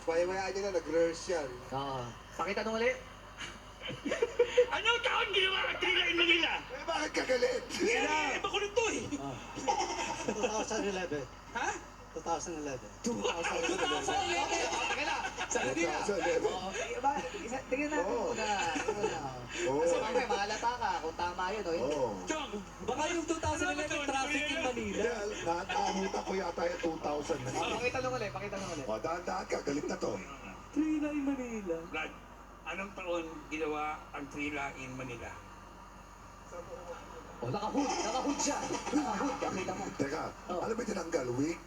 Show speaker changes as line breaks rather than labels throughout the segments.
Maya-maya niya na, nag-rehearse yan.
Oo. Pakita nung ulit.
Anong taon ginawa ang Trila in Manila?
Eh, bakit ka galit?
Eh, makulit to eh.
2011.
Ha?
2011.
2011. Teka na. Sagot nila.
2011.
Oo. Tingnan natin
Oo.
muna.
Oo.
Kasi mamaya mahalata ka kung tama yun o hindi.
Oo.
Chong,
Baka yung 2011 traffic in Manila.
Nakakamuta ko yata yung 2000 na.
Pakita nung ulit. Pakita nung ulit.
O, dahan-dahan ka, galit na to.
Trina in Manila.
Brad, anong taon ginawa ang Trila in Manila?
Oh, nakahood. Nakahood siya. Nakahood. Pakita mo.
Teka, ano ba tinanggal? Wig?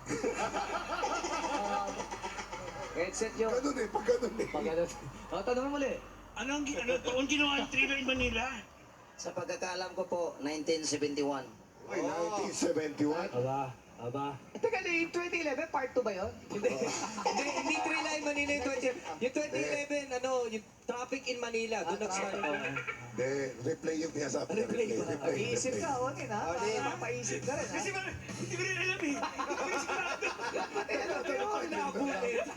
Headset yun.
Ganun eh, pag ganun eh.
Pag ano. O, tanongin mo ulit.
Anong taon ginawa ang Trila in Manila?
Sa pagkakaalam ko po, 1971.
Ay, 1971.
Aba.
Teka na, yung 2011, part 2 ba yun?
Hindi Trina in Manila yung 2011, yung traffic in Manila. Doon nag-start.
Hindi, replay yung pinasabi.
Replay ba?
Mag-iisip ka, Onin, ha? Mapapaisip ka rin, ha?
Kasi hindi ko rin alam eh.
Pati alam ko yun.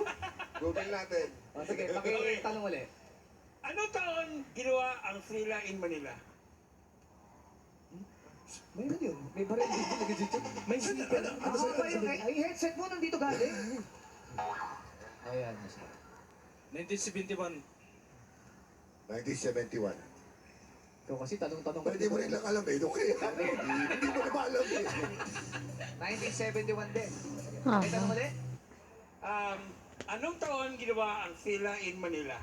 Google natin.
O, sige, pakitanong ulit.
Anong taon ginawa ang Trila in Manila?
Mayroon yun. May baril dito lagi dito. May speaker. Ano ba yung headset mo nandito galing? Ayan.
1971.
1971.
Ikaw kasi tanong-tanong
Pwede mo rin lang alam eh. Okay. Hindi mo na ba alam eh.
1971 din. May tanong ulit?
Anong taon ginawa ang Trila in Manila?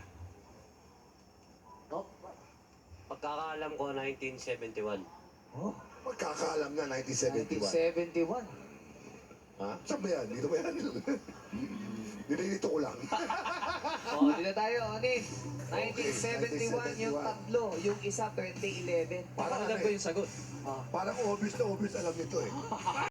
Pagkakaalam ko, 1971.
Oh,
Magkakaalam na 1971.
1971.
Ha? Saan ba yan? Dito ba yan? Nililito ko lang.
Oh, dito tayo, Onin. 1971 yung tatlo, yung isa 2011.
Parang
Alam ko yung sagot.
Parang obvious na obvious alam nito eh.